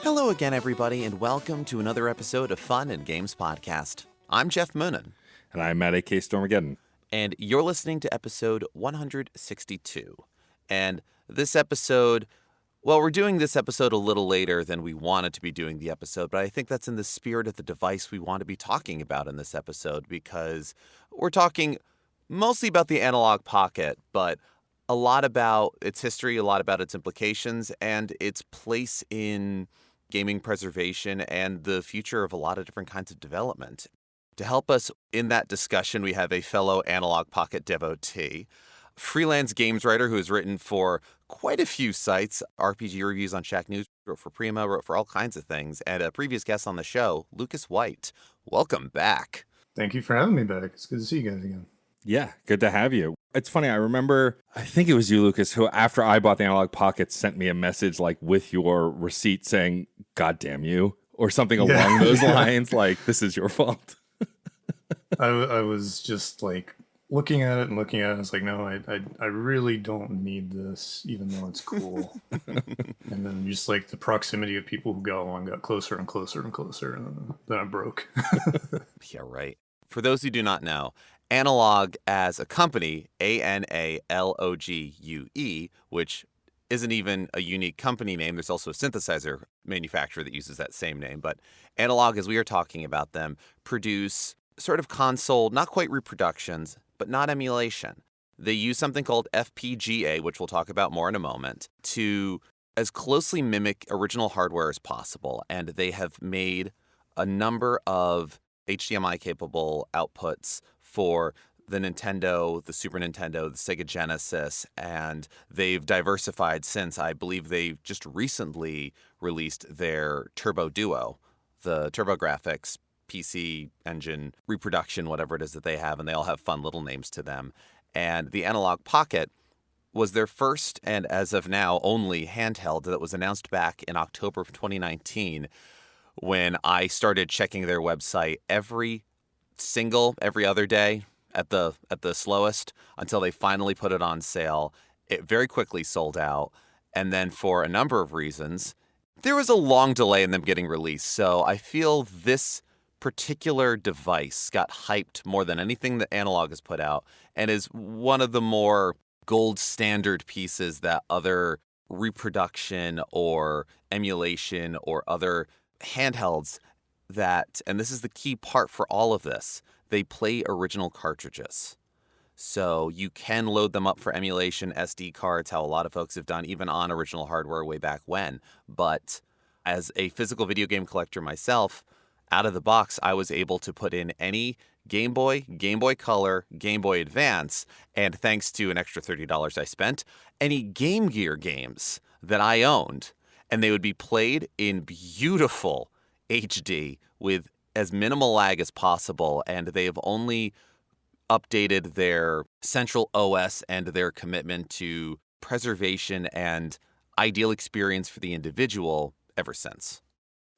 Hello again, everybody, and welcome to another episode of Fun and Games Podcast. I'm Geoff Moonen. And I'm Matt A.K. Stormageddon. And you're listening to episode 162. And this episode, well, we're doing this episode a little later than we wanted to be doing the episode, but I think that's in the spirit of the device we want to be talking about in this episode, because we're talking mostly about the Analogue Pocket, but a lot about its history, a lot about its implications, and its place in gaming preservation and the future of a lot of different kinds of development. To help us in that discussion, we have a fellow Analogue Pocket devotee, freelance games writer who has written for quite a few sites, RPG reviews on Shack News, wrote for Prima, wrote for all kinds of things, and a previous guest on the show, Lucas White. Welcome back. Thank you for having me back. It's good to see you guys again. Yeah, good to have you. It's funny, I remember, I think it was you, Lucas, who after I bought the Analogue Pocket sent me a message like with your receipt saying, "God damn you," or something along those lines, like, this is your fault. I was just like looking at it. I was like, no, I really don't need this, even though it's cool. And then just like the proximity of people who got one got closer and closer and closer, and then I broke. Yeah, right. For those who do not know, Analogue as a company, Analogue, which isn't even a unique company name. There's also a synthesizer manufacturer that uses that same name. But Analogue, as we are talking about them, produce sort of console, not quite reproductions, but not emulation. They use something called FPGA, which we'll talk about more in a moment, to as closely mimic original hardware as possible. And they have made a number of HDMI-capable outputs for the Nintendo, the Super Nintendo, the Sega Genesis, and they've diversified since. I believe they just recently released their Turbo Duo, the TurboGrafx PC Engine reproduction, whatever it is that they have, and they all have fun little names to them. And the Analogue Pocket was their first, and as of now, only handheld that was announced back in October of 2019, when I started checking their website every other day at the slowest until they finally put it on sale. It very quickly sold out. And then for a number of reasons, there was a long delay in them getting released. So I feel this particular device got hyped more than anything that Analogue has put out and is one of the more gold standard pieces that other reproduction or emulation or other handhelds that, and this is the key part for all of this, they play original cartridges. So you can load them up for emulation, SD cards, how a lot of folks have done, even on original hardware way back when. But as a physical video game collector myself, out of the box, I was able to put in any Game Boy, Game Boy Color, Game Boy Advance, and thanks to an extra $30 I spent, any Game Gear games that I owned. And they would be played in beautiful HD with as minimal lag as possible, and they have only updated their central OS and their commitment to preservation and ideal experience for the individual ever since.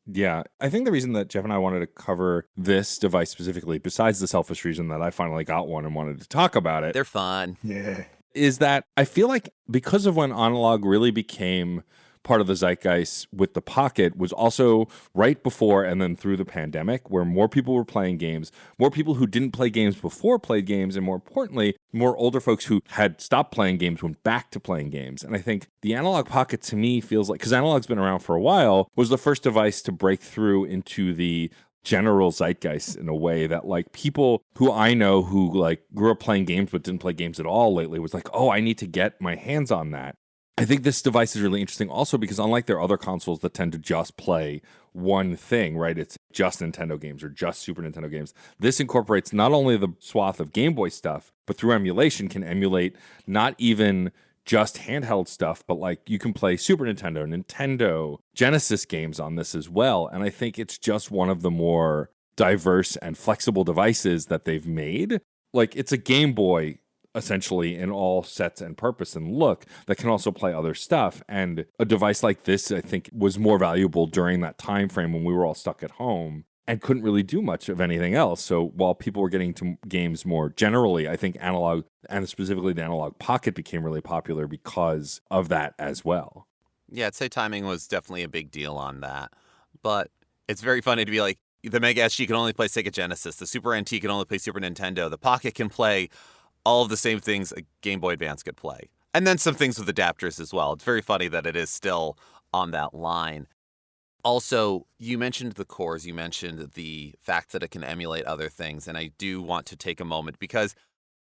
Yeah, I think the reason that Geoff and I wanted to cover this device specifically, besides the selfish reason that I finally got one and wanted to talk about it, They're fun. Yeah. is that I feel like because of when Analogue really became part of the zeitgeist with the Pocket was also right before and then through the pandemic, where more people were playing games, more people who didn't play games before played games, and more importantly, more older folks who had stopped playing games went back to playing games. And I think the Analogue Pocket to me feels like, because Analogue's been around for a while, was the first device to break through into the general zeitgeist in a way that like people who I know who like grew up playing games but didn't play games at all lately was like, oh, I need to get my hands on that. I think this device is really interesting also because unlike their other consoles that tend to just play one thing, right? It's just Nintendo games or just Super Nintendo games. This incorporates not only the swath of Game Boy stuff, but through emulation can emulate not even just handheld stuff, but like you can play Super Nintendo, Nintendo, Genesis games on this as well. And I think it's just one of the more diverse and flexible devices that they've made. Like it's a Game Boy essentially in all sets and purpose and look that can also play other stuff. And a device like this, I think, was more valuable during that time frame when we were all stuck at home and couldn't really do much of anything else. So while people were getting to games more generally, I think Analogue, and specifically the Analogue Pocket, became really popular because of that as well. Yeah, I'd say timing was definitely a big deal on that. But it's very funny to be like, the Mega SG can only play Sega Genesis, the Super NT can only play Super Nintendo, the Pocket can play all of the same things a Game Boy Advance could play. And then some things with adapters as well. It's very funny that it is still on that line. Also, you mentioned the cores, you mentioned the fact that it can emulate other things, and I do want to take a moment because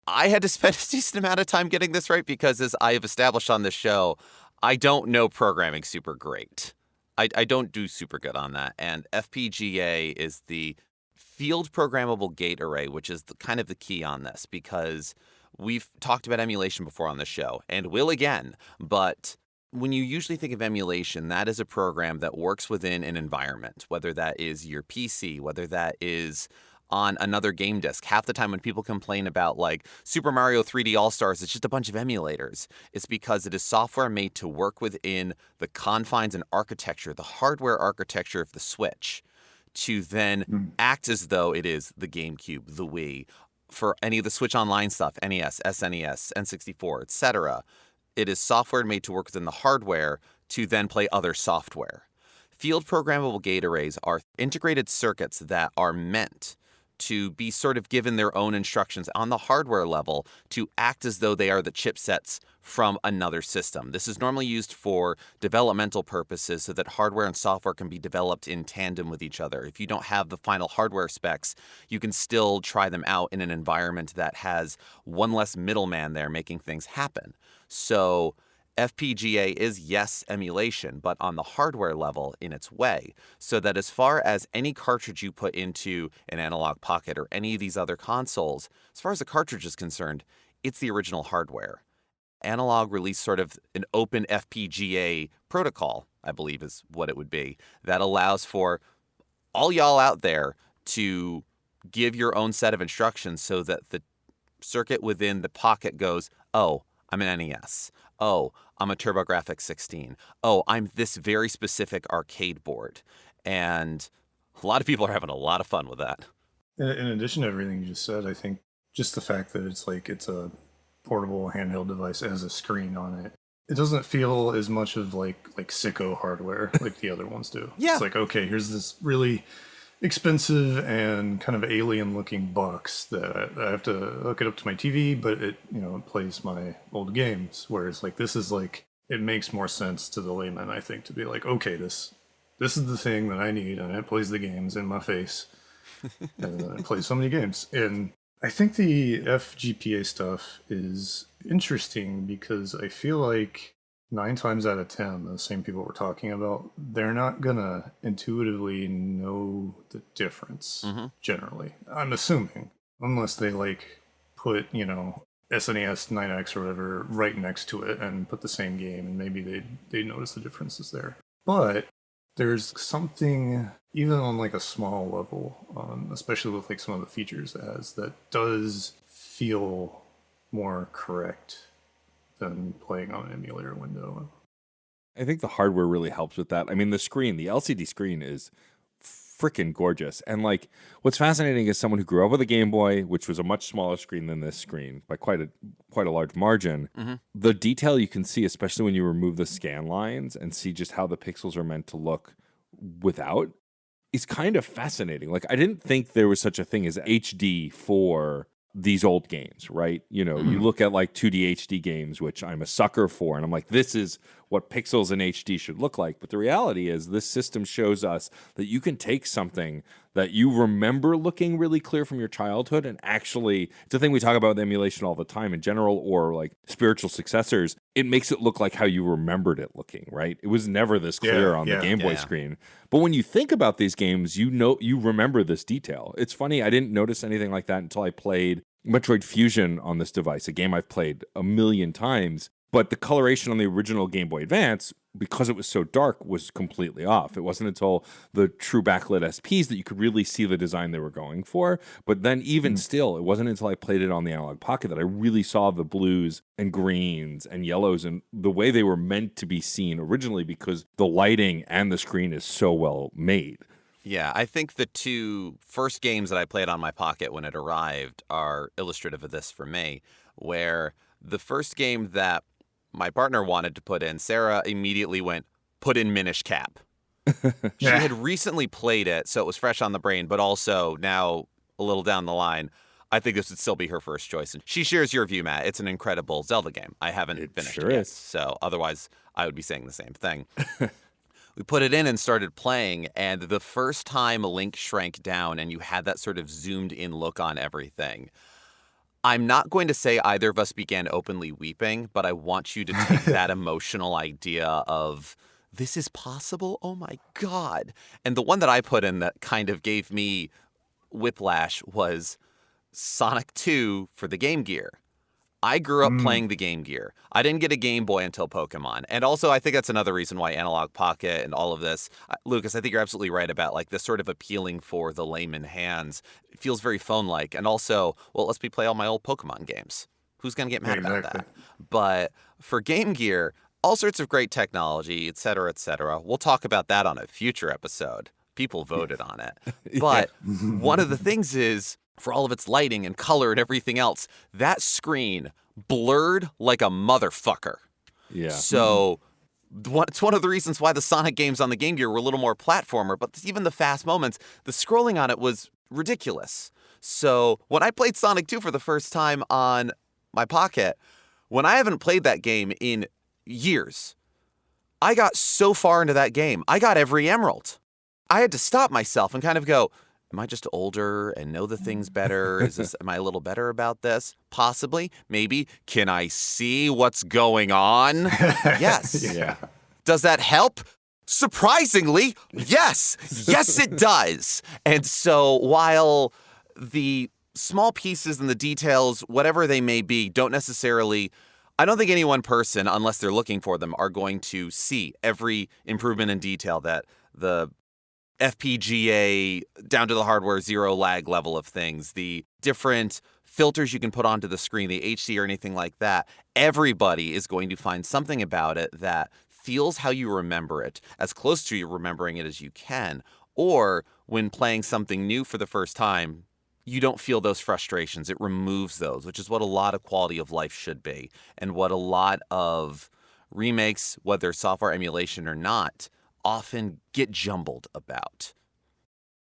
I had to spend a decent amount of time getting this right because, as I have established on this show, I don't know programming super great. I don't do super good on that. And FPGA is the field programmable gate array, which is kind of the key on this because we've talked about emulation before on the show and will again. But when you usually think of emulation, that is a program that works within an environment, whether that is your PC, whether that is on another game disk. Half the time when people complain about like Super Mario 3D All-Stars, it's just a bunch of emulators. It's because it is software made to work within the confines and architecture, the hardware architecture of the Switch, to then act as though it is the GameCube, the Wii, for any of the Switch Online stuff, NES, SNES, N64, etc. It is software made to work within the hardware to then play other software. Field programmable gate arrays are integrated circuits that are meant to be sort of given their own instructions on the hardware level to act as though they are the chipsets from another system. This is normally used for developmental purposes so that hardware and software can be developed in tandem with each other. If you don't have the final hardware specs, you can still try them out in an environment that has one less middleman there making things happen. So FPGA is, yes, emulation, but on the hardware level in its way, so that as far as any cartridge you put into an Analogue Pocket or any of these other consoles, as far as the cartridge is concerned, it's the original hardware. Analogue released sort of an open FPGA protocol, I believe is what it would be, that allows for all y'all out there to give your own set of instructions so that the circuit within the Pocket goes, oh, I'm an NES. Oh, I'm a TurboGrafx 16. Oh, I'm this very specific arcade board. And a lot of people are having a lot of fun with that. In addition to everything you just said, I think just the fact that it's a portable handheld device has a screen on it. It doesn't feel as much of like sicko hardware like the other ones do. Yeah. It's like, okay, here's this really expensive and kind of alien looking box that I have to hook it up to my TV, but it plays my old games. Whereas like this is like, it makes more sense to the layman, I think, to be like, okay, this is the thing that I need, and it plays the games in my face. And it plays so many games. And I think the FGPA stuff is interesting because I feel like 9 times out of 10, the same people we're talking about, they're not gonna intuitively know the difference, generally. I'm assuming. Unless they like put, SNES 9X or whatever right next to it and put the same game, and maybe they notice the differences there. But there's something, even on like a small level, especially with like some of the features it has, that does feel more correct than playing on an emulator window. I think the hardware really helps with that. I mean, the LCD screen is freaking gorgeous. And like, what's fascinating is someone who grew up with a Game Boy, which was a much smaller screen than this screen by quite a large margin. The detail you can see, especially when you remove the scan lines and see just how the pixels are meant to look without, is kind of fascinating. Like, I didn't think there was such a thing as HD for these old games, right? You look at like 2D HD games, which I'm a sucker for, and I'm like, this is what pixels in HD should look like. But the reality is this system shows us that you can take something that you remember looking really clear from your childhood, and actually, it's a thing we talk about with emulation all the time in general, or like spiritual successors. It makes it look like how you remembered it looking, right? It was never this clear on the Game Boy screen. But when you think about these games, you remember this detail. It's funny, I didn't notice anything like that until I played Metroid Fusion on this device, a game I've played a million times. But the coloration on the original Game Boy Advance, because it was so dark, was completely off. It wasn't until the true backlit SPs that you could really see the design they were going for. But then even still, it wasn't until I played it on the Analogue Pocket that I really saw the blues and greens and yellows and the way they were meant to be seen originally, because the lighting and the screen is so well made. Yeah, I think the 2 first games that I played on my Pocket when it arrived are illustrative of this for me, where the first game that my partner wanted to put in, Sarah immediately went, put in Minish Cap. She Yeah. had recently played it, so it was fresh on the brain, but also now a little down the line, I think this would still be her first choice. And she shares your view, Matt. It's an incredible Zelda game. I haven't finished sure it yet, is. so otherwise I would be saying the same thing. We put it in and started playing, and the first time Link shrank down and you had that sort of zoomed in look on everything, I'm not going to say either of us began openly weeping, but I want you to take that emotional idea of, this is possible? Oh my God. And the one that I put in that kind of gave me whiplash was Sonic 2 for the Game Gear. I grew up playing the Game Gear. I didn't get a Game Boy until Pokemon. And also, I think that's another reason why Analog Pocket and all of this, Lucas, I think you're absolutely right about like this sort of appealing for the layman hands. It feels very phone-like. And also, well, let's play all my old Pokemon games. Who's going to get mad about that? But for Game Gear, all sorts of great technology, et cetera, et cetera. We'll talk about that on a future episode. People voted on it. But one of the things is, for all of its lighting and color and everything else, that screen blurred like a motherfucker. Yeah. So it's one of the reasons why the Sonic games on the Game Gear were a little more platformer, but even the fast moments, the scrolling on it was ridiculous. So when I played Sonic 2 for the first time on my Pocket, when I haven't played that game in years, I got so far into that game, I got every emerald. I had to stop myself and kind of go, am I just older and know the things better? Am I a little better about this? Possibly. Maybe. Can I see what's going on? Yes. Yeah. Does that help? Surprisingly, yes. Yes, it does. And so while the small pieces and the details, whatever they may be, don't necessarily, I don't think any one person, unless they're looking for them, are going to see every improvement in detail that the FPGA down to the hardware zero lag level of things, the different filters you can put onto the screen, the HD or anything like that. Everybody is going to find something about it that feels how you remember it, as close to you remembering it as you can. Or when playing something new for the first time, you don't feel those frustrations. It removes those, which is what a lot of quality of life should be, and what a lot of remakes, whether software emulation or not, often get jumbled about.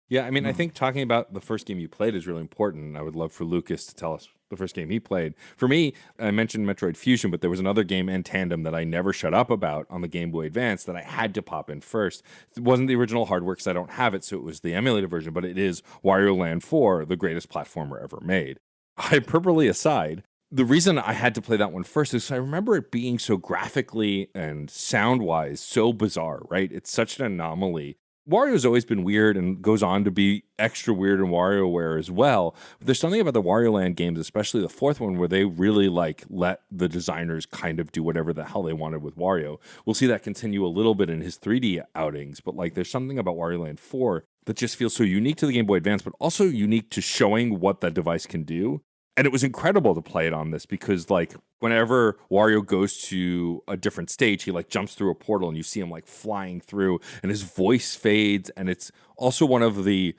Yeah, I mean, I think talking about the first game you played is really important. I would love for Lucas to tell us the first game he played. For me, I mentioned Metroid Fusion, but there was another game in tandem that I never shut up about on the Game Boy Advance that I had to pop in first. It wasn't the original hardware because I don't have it, so it was the emulated version, but it is Wario Land 4, the greatest platformer ever made. Hyperbole aside, the reason I had to play that one first is I remember it being so graphically and sound-wise so bizarre, right? It's such an anomaly. Wario's always been weird and goes on to be extra weird in WarioWare as well. But there's something about the Wario Land games, especially the fourth one, where they really let the designers kind of do whatever the hell they wanted with Wario. We'll see that continue a little bit in his 3D outings, but there's something about Wario Land 4 that just feels so unique to the Game Boy Advance, but also unique to showing what that device can do. And it was incredible to play it on this because, whenever Wario goes to a different stage, he, jumps through a portal and you see him, flying through and his voice fades. And it's also one of the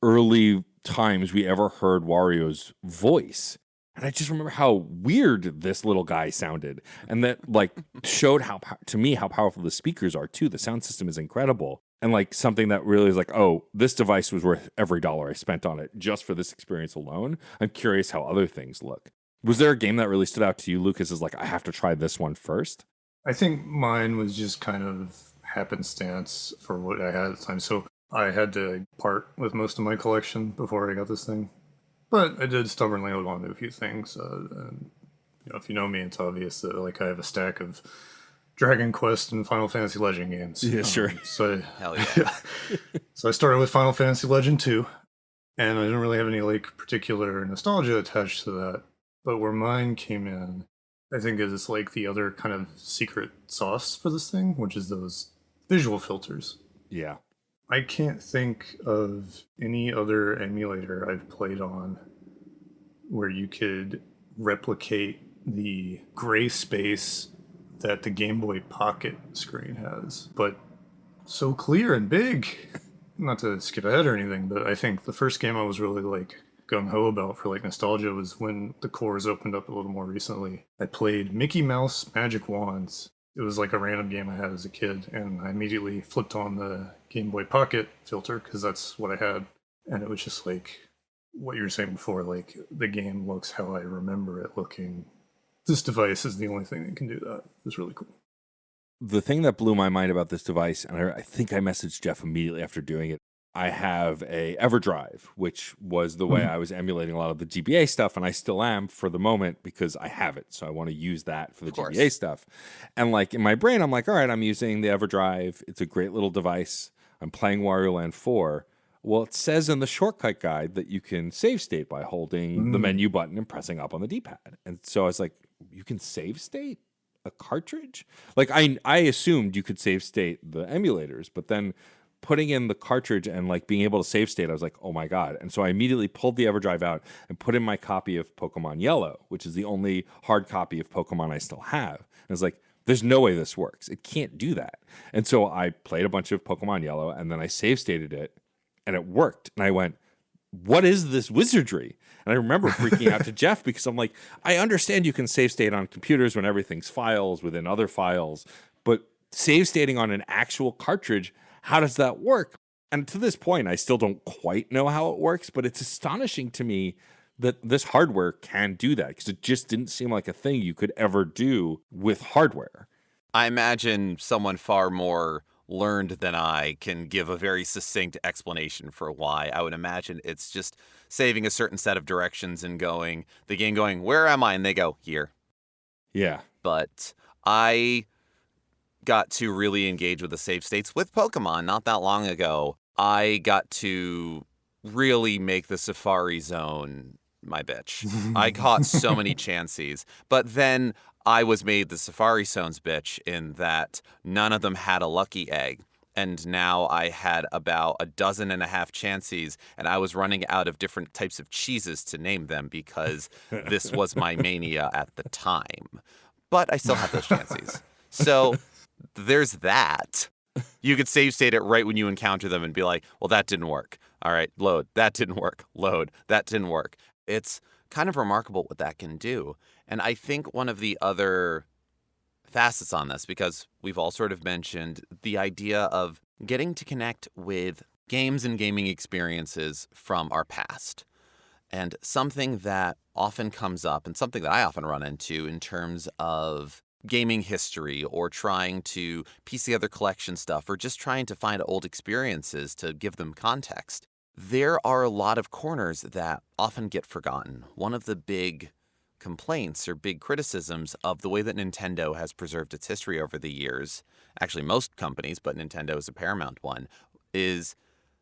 early times we ever heard Wario's voice. And I just remember how weird this little guy sounded. And that, showed to me how powerful the speakers are, too. The sound system is incredible. And something that really is oh, this device was worth every dollar I spent on it just for this experience alone. I'm curious how other things look. Was there a game that really stood out to you, Lucas, as I have to try this one first? I think mine was just kind of happenstance for what I had at the time. So I had to part with most of my collection before I got this thing. But I did stubbornly hold on to a few things. And, if you know me, it's obvious that I have a stack of Dragon Quest and Final Fantasy Legend games. Yeah, sure. Hell yeah. So I started with Final Fantasy Legend 2, and I didn't really have any particular nostalgia attached to that. But where mine came in, I think is the other kind of secret sauce for this thing, which is those visual filters. Yeah. I can't think of any other emulator I've played on where you could replicate the gray space that the Game Boy Pocket screen has, but so clear and big. Not to skip ahead or anything, but I think the first game I was really gung-ho about for like nostalgia was when the cores opened up a little more recently. I played Mickey Mouse Magic Wands. It was like a random game I had as a kid, and I immediately flipped on the Game Boy Pocket filter because that's what I had. And it was just like what you were saying before, like the game looks how I remember it looking. This device is the only thing that can do that. It was really cool. The thing that blew my mind about this device, and I think I messaged Geoff immediately after doing it, I have a EverDrive, which was the way I was emulating a lot of the GBA stuff, and I still am for the moment because I have it. So I want to use that for the GBA stuff. And like in my brain, I'm like, all right, I'm using the EverDrive. It's a great little device. I'm playing Wario Land 4. Well, it says in the shortcut guide that you can save state by holding the menu button and pressing up on the D-pad. And so I was like, you can save state a cartridge? Like I assumed you could save state the emulators, but then putting in the cartridge and like being able to save state, I was like, oh my God. And so I immediately pulled the EverDrive out and put in my copy of Pokemon Yellow, which is the only hard copy of Pokemon I still have. And I was like, there's no way this works. It can't do that. And so I played a bunch of Pokemon Yellow and then I save stated it and it worked. And I went, what is this wizardry? And I remember freaking out to Geoff because I'm like, I understand you can save state on computers when everything's files within other files, but save stating on an actual cartridge, how does that work? And to this point, I still don't quite know how it works, but it's astonishing to me that this hardware can do that because it just didn't seem like a thing you could ever do with hardware. I imagine someone far more learned than I can give a very succinct explanation for why. I would imagine it's just saving a certain set of directions and going, the game going, where am I? And they go, here. Yeah. But I got to really engage with the save states with Pokemon not that long ago. I got to really make the Safari Zone my bitch. I caught so many chances, but then I was made the Safari Zone's bitch in that none of them had a lucky egg. And now I had about 12.5 chances, and I was running out of different types of cheeses to name them because this was my mania at the time. But I still have those chances. So there's that. You could save state it right when you encounter them and be like, well, that didn't work. All right, load. That didn't work. Load. That didn't work. It's kind of remarkable what that can do. And I think one of the other facets on this, because we've all sort of mentioned the idea of getting to connect with games and gaming experiences from our past. And something that often comes up and something that I often run into in terms of gaming history or trying to piece together collection stuff or just trying to find old experiences to give them context. There are a lot of corners that often get forgotten. One of the big complaints or big criticisms of the way that Nintendo has preserved its history over the years, actually most companies, but Nintendo is a paramount one, is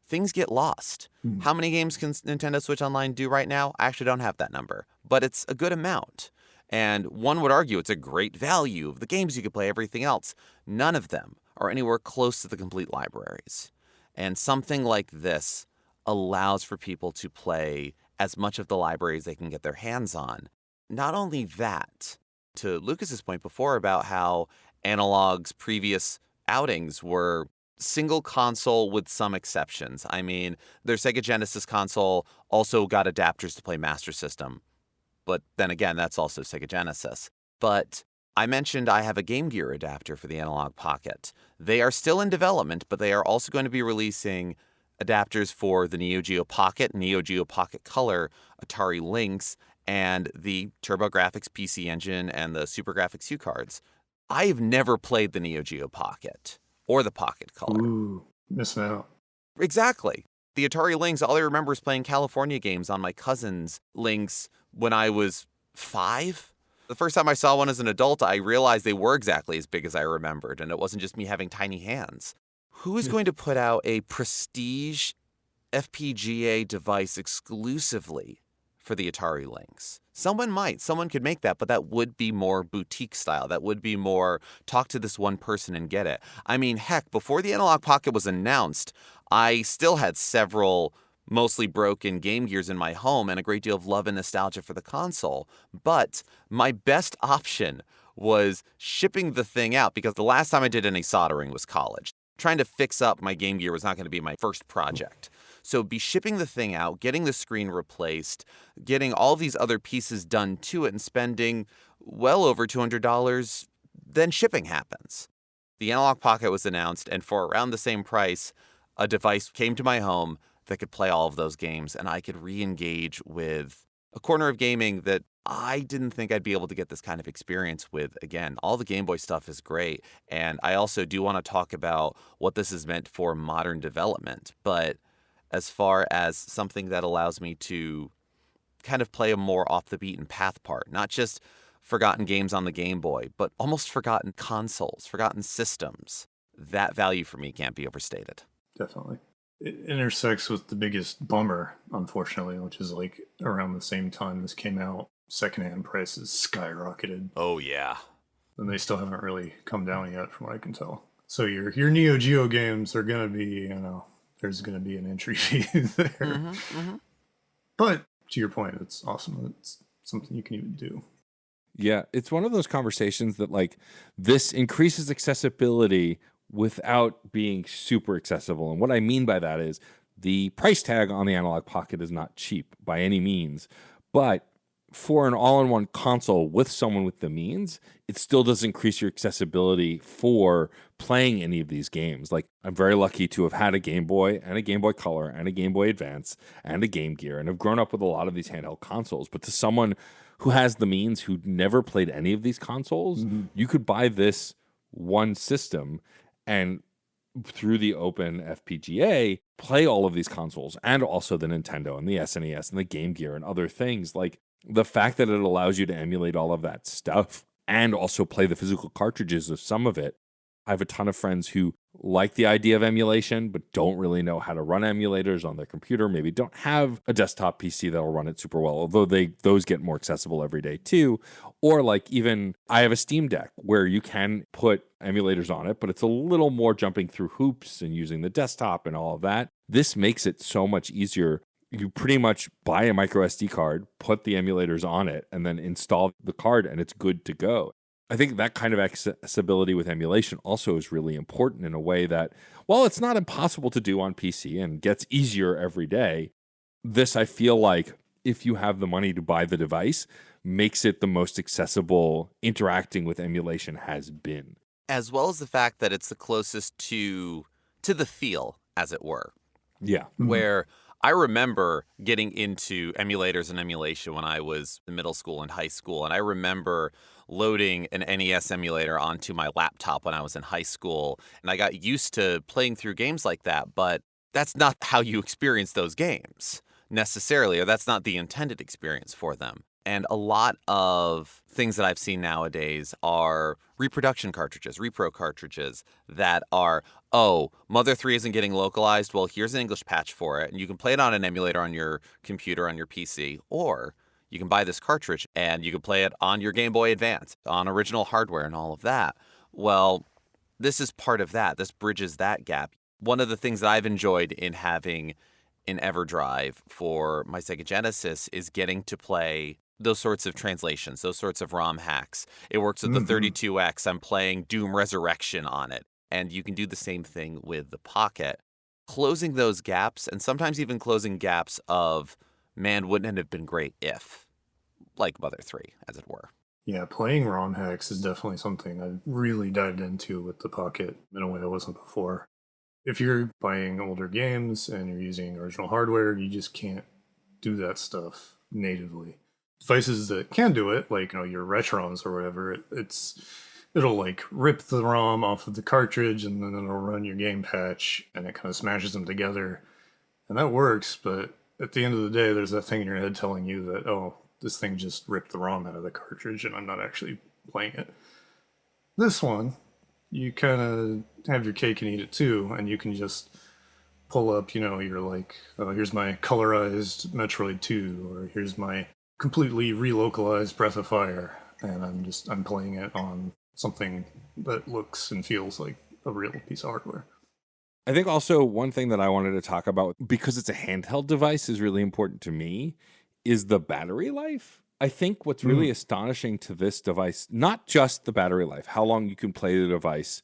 things get lost. How many games can Nintendo Switch Online do right now? I actually don't have that number, but it's a good amount. And one would argue it's a great value of the games you could play, everything else. None of them are anywhere close to the complete libraries. And something like this allows for people to play as much of the library as they can get their hands on. Not only that, to Lucas's point before about how Analogue's previous outings were single console with some exceptions. I mean, their Sega Genesis console also got adapters to play Master System. But then again, that's also Sega Genesis. But I mentioned I have a Game Gear adapter for the Analogue Pocket. They are still in development, but they are also going to be releasing adapters for the Neo Geo Pocket, Neo Geo Pocket Color, Atari Lynx, and the TurboGrafx PC Engine and the Super Graphics U cards. I've never played the Neo Geo Pocket or the Pocket Color. Ooh, missing out. Exactly. The Atari Lynx, all I remember is playing California games on my cousin's Lynx when I was 5. The first time I saw one as an adult, I realized they were exactly as big as I remembered, and it wasn't just me having tiny hands. Who is going to put out a prestige FPGA device exclusively for the Atari Lynx? Someone might. Someone could make that, but that would be more boutique style. That would be more talk to this one person and get it. I mean, heck, before the Analogue Pocket was announced, I still had several mostly broken Game Gears in my home and a great deal of love and nostalgia for the console. But my best option was shipping the thing out because the last time I did any soldering was college. Trying to fix up my Game Gear was not going to be my first project. So be shipping the thing out, getting the screen replaced, getting all these other pieces done to it, and spending well over $200, then shipping happens. The Analogue Pocket was announced, and for around the same price, a device came to my home that could play all of those games, and I could re-engage with a corner of gaming that I didn't think I'd be able to get this kind of experience with again. All the Game Boy stuff is great, and I also do want to talk about what this has meant for modern development. But as far as something that allows me to kind of play a more off the beaten path part, not just forgotten games on the Game Boy, but almost forgotten consoles, forgotten systems, that value for me can't be overstated. Definitely. It intersects with the biggest bummer, unfortunately, which is like around the same time this came out, secondhand prices skyrocketed. Oh, yeah. And they still haven't really come down yet, from what I can tell. So your Neo Geo games are going to be, there's going to be an entry fee there. Mm-hmm. But to your point, it's awesome. It's something you can even do. Yeah, it's one of those conversations that like this increases accessibility without being super accessible. And what I mean by that is the price tag on the Analogue Pocket is not cheap by any means, but for an all-in-one console with someone with the means, it still does increase your accessibility for playing any of these games. Like, I'm very lucky to have had a Game Boy and a Game Boy Color and a Game Boy Advance and a Game Gear, and have grown up with a lot of these handheld consoles. But to someone who has the means, who never played any of these consoles, you could buy this one system and through the open FPGA, play all of these consoles, and also the Nintendo and the SNES and the Game Gear and other things. Like, the fact that it allows you to emulate all of that stuff and also play the physical cartridges of some of it. I have a ton of friends who like the idea of emulation, but don't really know how to run emulators on their computer, maybe don't have a desktop PC that'll run it super well, although those get more accessible every day too. Or like even I have a Steam Deck where you can put emulators on it, but it's a little more jumping through hoops and using the desktop and all of that. This makes it so much easier. You pretty much buy a micro SD card, put the emulators on it, and then install the card, and it's good to go. I think that kind of accessibility with emulation also is really important in a way that, while it's not impossible to do on PC and gets easier every day, this, I feel like, if you have the money to buy the device, makes it the most accessible interacting with emulation has been. As well as the fact that it's the closest to the feel, as it were. Yeah. Where I remember getting into emulators and emulation when I was in middle school and high school, and I remember loading an NES emulator onto my laptop when I was in high school, and I got used to playing through games like that, but that's not how you experience those games necessarily, or that's not the intended experience for them. And a lot of things that I've seen nowadays are reproduction cartridges, repro cartridges that are, oh, Mother 3 isn't getting localized. Well, here's an English patch for it. And you can play it on an emulator on your computer, on your PC. Or you can buy this cartridge and you can play it on your Game Boy Advance, on original hardware and all of that. Well, this is part of that. This bridges that gap. One of the things that I've enjoyed in having an EverDrive for my Sega Genesis is getting to play those sorts of translations, those sorts of ROM hacks. It works with the 32X. I'm playing Doom Resurrection on it. And you can do the same thing with the Pocket. Closing those gaps, and sometimes even closing gaps of, man, wouldn't it have been great if, like Mother 3, as it were. Yeah, playing ROM hacks is definitely something I really dived into with the Pocket in a way I wasn't before. If you're buying older games and you're using original hardware, you just can't do that stuff natively. Devices that can do it, like your Retrons or whatever, it'll like rip the ROM off of the cartridge and then it'll run your game patch and it kind of smashes them together, and that works. But at the end of the day, there's that thing in your head telling you that, oh, this thing just ripped the ROM out of the cartridge and I'm not actually playing it. This one, you kind of have your cake and eat it too, and you can just pull up, you're like, oh, here's my colorized Metroid 2, or here's my completely relocalized Breath of Fire, and I'm playing it on something that looks and feels like a real piece of hardware. I think also one thing that I wanted to talk about, because it's a handheld device, is really important to me, is the battery life. I think what's really astonishing to this device, not just the battery life, how long you can play the device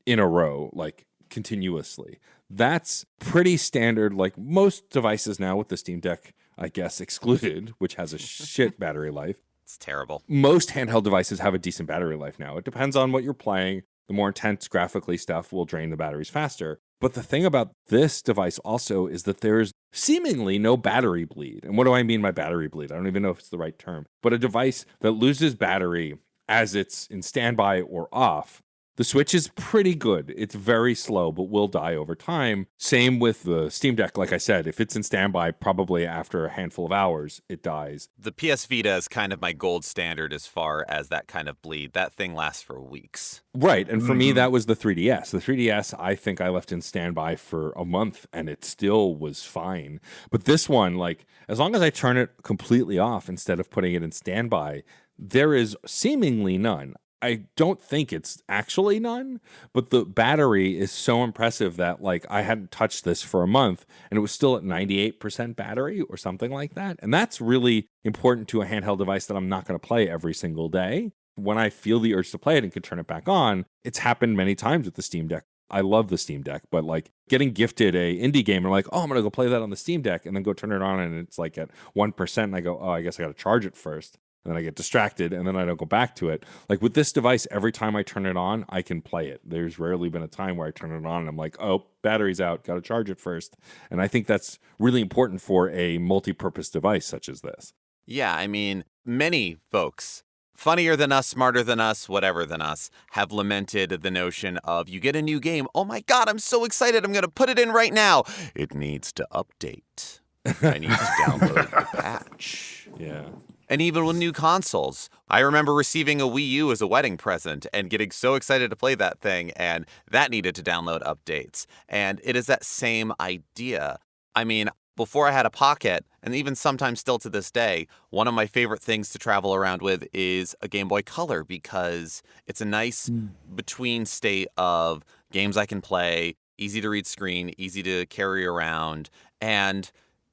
in a row, like continuously. That's pretty standard, like most devices now with the Steam Deck, I guess, excluded, which has a shit battery life. It's terrible. Most handheld devices have a decent battery life now. It depends on what you're playing. The more intense graphically stuff will drain the batteries faster. But the thing about this device also is that there's seemingly no battery bleed. And what do I mean by battery bleed? I don't even know if it's the right term. But a device that loses battery as it's in standby or off, the Switch is pretty good. It's very slow, but will die over time. Same with the Steam Deck. Like I said, if it's in standby, probably after a handful of hours, it dies. The PS Vita is kind of my gold standard as far as that kind of bleed. That thing lasts for weeks. Right. And for me, that was the 3DS. The 3DS, I think I left in standby for a month and it still was fine. But this one, like, as long as I turn it completely off instead of putting it in standby, there is seemingly none. I don't think it's actually none, but the battery is so impressive that like I hadn't touched this for a month and it was still at 98% battery or something like that. And that's really important to a handheld device that I'm not going to play every single day. When I feel the urge to play it and can turn it back on, it's happened many times with the Steam Deck. I love the Steam Deck, but like getting gifted a indie game and like, oh, I'm going to go play that on the Steam Deck and then go turn it on and it's like at 1% and I go, oh, I guess I got to charge it first. And then I get distracted and then I don't go back to it. Like with this device, every time I turn it on, I can play it. There's rarely been a time where I turn it on and I'm like, oh, battery's out, got to charge it first. And I think that's really important for a multi-purpose device such as this. Yeah, I mean, many folks, funnier than us, smarter than us, whatever than us, have lamented the notion of you get a new game. Oh my God, I'm so excited. I'm going to put it in right now. It needs to update. I need to download the patch. Yeah. And even with new consoles, I remember receiving a Wii U as a wedding present and getting so excited to play that thing, and that needed to download updates. And it is that same idea. I mean, before I had a Pocket, and even sometimes still to this day, one of my favorite things to travel around with is a Game Boy Color because it's a nice between state of games I can play, easy to read screen, easy to carry around, and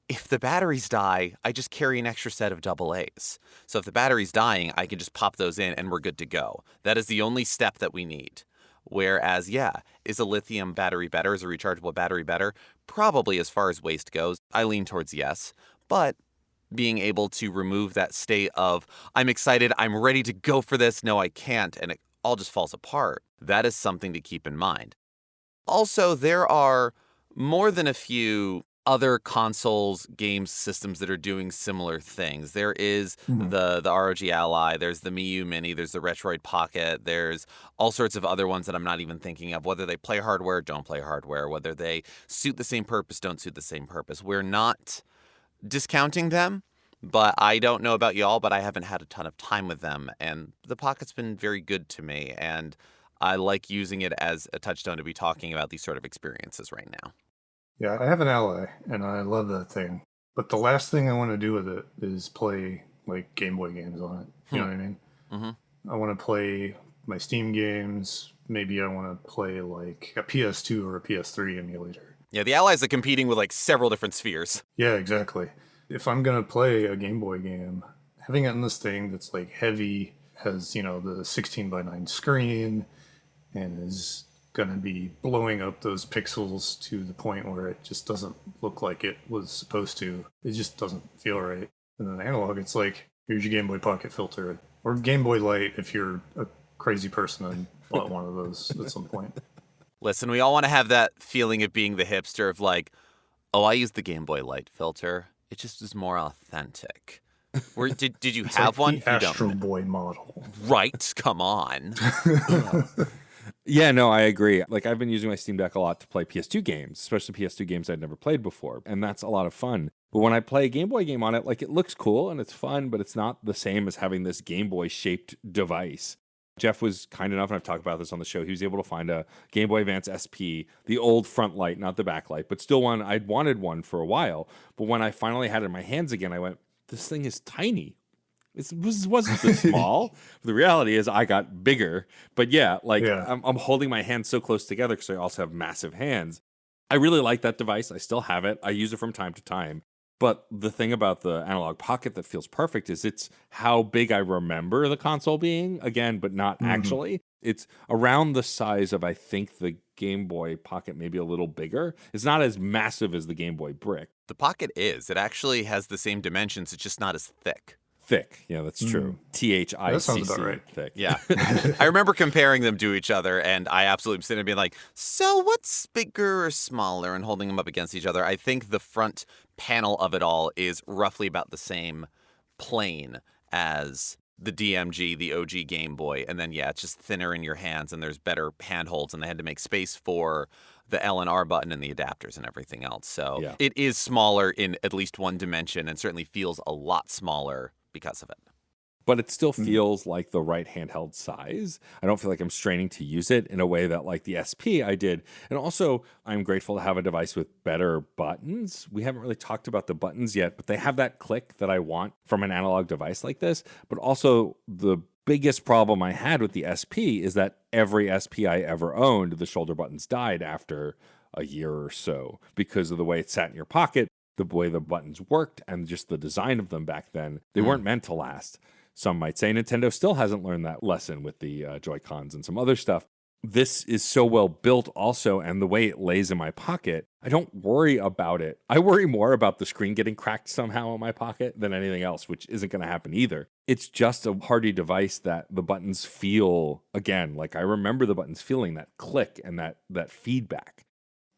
if the batteries die, I just carry an extra set of AA's. So if the battery's dying, I can just pop those in and we're good to go. That is the only step that we need. Whereas, yeah, is a lithium battery better? Is a rechargeable battery better? Probably as far as waste goes. I lean towards yes. But being able to remove that state of, I'm excited, I'm ready to go for this, no, I can't, and it all just falls apart, that is something to keep in mind. Also, there are more than a few other consoles, games, systems that are doing similar things. There is the ROG Ally, there's the Miyoo Mini, there's the Retroid Pocket, there's all sorts of other ones that I'm not even thinking of, whether they play hardware, don't play hardware, whether they suit the same purpose, don't suit the same purpose. We're not discounting them, but I don't know about y'all, but I haven't had a ton of time with them, and the Pocket's been very good to me, and I like using it as a touchstone to be talking about these sort of experiences right now. Yeah, I have an Ally, and I love that thing. But the last thing I want to do with it is play, like, Game Boy games on it. You know what I mean? Mm-hmm. I want to play my Steam games. Maybe I want to play, like, a PS2 or a PS3 emulator. Yeah, the Allies are competing with, like, several different spheres. Yeah, exactly. If I'm going to play a Game Boy game, having it in this thing that's, like, heavy, has, you know, the 16:9 screen, and is going to be blowing up those pixels to the point where it just doesn't look like it was supposed to. It just doesn't feel right. And then Analog, it's like, here's your Game Boy Pocket filter. Or Game Boy Light if you're a crazy person and bought one of those at some point. Listen, we all want to have that feeling of being the hipster of like, oh, I use the Game Boy Light filter. It just is more authentic. Where, did you have like one? The Astro Boy model. Right, come on. Yeah, no, I agree. Like, I've been using my Steam Deck a lot to play PS2 games, especially PS2 games I'd never played before, and that's a lot of fun. But when I play a Game Boy game on it, like, it looks cool and it's fun, but it's not the same as having this Game Boy-shaped device. Geoff was kind enough, and I've talked about this on the show, he was able to find a Game Boy Advance SP, the old front light, not the back light, but still one. I'd wanted one for a while, but when I finally had it in my hands again, I went, this thing is tiny. It wasn't this small. The reality is I got bigger. But yeah, like I'm holding my hands so close together because I also have massive hands. I really like that device. I still have it. I use it from time to time. But the thing about the Analogue Pocket that feels perfect is it's how big I remember the console being, again, but not actually. It's around the size of, I think, the Game Boy Pocket, maybe a little bigger. It's not as massive as the Game Boy Brick. The Pocket is. It actually has the same dimensions. It's just not as thick. Thick. Yeah, that's true. THICC. That sounds about right. Thick. Yeah. I remember comparing them to each other, and I absolutely am sitting there being like, so what's bigger or smaller, and holding them up against each other. I think the front panel of it all is roughly about the same plane as the DMG, the OG Game Boy. And then, yeah, it's just thinner in your hands, and there's better handholds, and they had to make space for the L and R button and the adapters and everything else. So It is smaller in at least one dimension, and certainly feels a lot smaller because of it. But it still feels like the right handheld size. I don't feel like I'm straining to use it in a way that like the SP I did. And also, I'm grateful to have a device with better buttons. We haven't really talked about the buttons yet, but they have that click that I want from an analog device like this. But also, the biggest problem I had with the SP is that every SP I ever owned, the shoulder buttons died after a year or so because of the way it sat in your pocket, the way the buttons worked, and just the design of them back then. They weren't meant to last. Some might say Nintendo still hasn't learned that lesson with the Joy-Cons and some other stuff. This is so well built also, and the way it lays in my pocket, I don't worry about it. I worry more about the screen getting cracked somehow in my pocket than anything else, which isn't going to happen either. It's just a hardy device that the buttons feel, again, like I remember the buttons feeling that click and that feedback.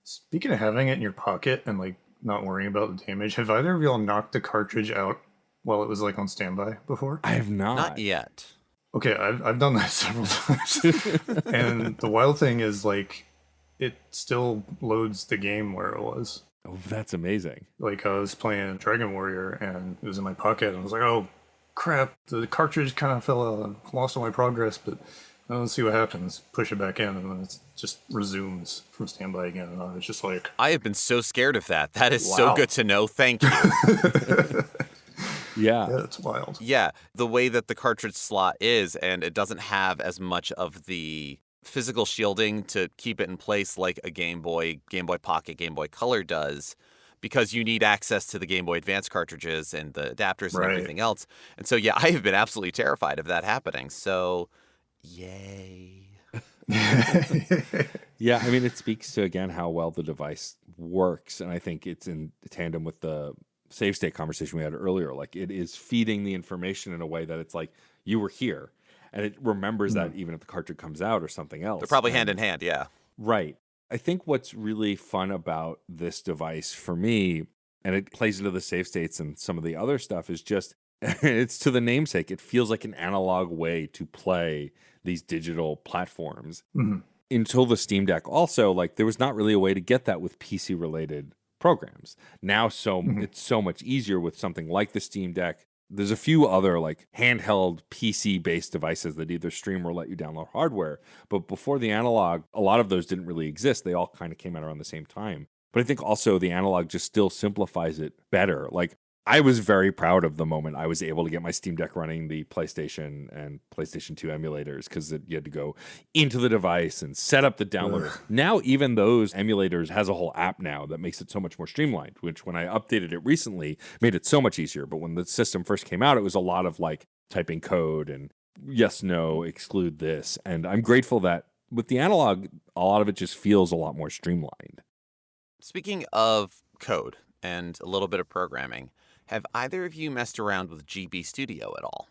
Speaking of having it in your pocket and like not worrying about the damage, have either of y'all knocked the cartridge out while it was like on standby before? I have not. Not yet. Okay, I've done that several times. And the wild thing is like it still loads the game where it was. Oh, that's amazing. Like I was playing Dragon Warrior and it was in my pocket and I was like, oh crap, the cartridge kind of fell out, lost all my progress, but let's see what happens. Push it back in, and then it just resumes from standby again. And I was just like, I have been so scared of that. That is so good to know. Thank you. Yeah, it's wild. Yeah, the way that the cartridge slot is, and it doesn't have as much of the physical shielding to keep it in place like a Game Boy Pocket, Game Boy Color does, because you need access to the Game Boy Advance cartridges and the adapters and everything else. And so, yeah, I have been absolutely terrified of that happening. So, yay. Yeah, I mean, it speaks to, again, how well the device works. And I think it's in tandem with the save state conversation we had earlier. Like, it is feeding the information in a way that it's like, you were here. And it remembers that even if the cartridge comes out or something else. They're probably hand in hand, yeah. Right. I think what's really fun about this device for me, and it plays into the save states and some of the other stuff, is just, it's to the namesake. It feels like an analog way to play these digital platforms. Mm-hmm. Until the Steam Deck also, like, there was not really a way to get that with PC-related programs. Now, it's so much easier with something like the Steam Deck. There's a few other like handheld PC-based devices that either stream or let you download hardware. But before the Analog, a lot of those didn't really exist. They all kind of came out around the same time. But I think also the Analog just still simplifies it better. Like, I was very proud of the moment I was able to get my Steam Deck running the PlayStation and PlayStation 2 emulators, because you had to go into the device and set up the downloader. Now, even those emulators has a whole app now that makes it so much more streamlined, which when I updated it recently, made it so much easier. But when the system first came out, it was a lot of like typing code and yes, no, exclude this. And I'm grateful that with the Analog, a lot of it just feels a lot more streamlined. Speaking of code and a little bit of programming, have either of you messed around with GB Studio at all?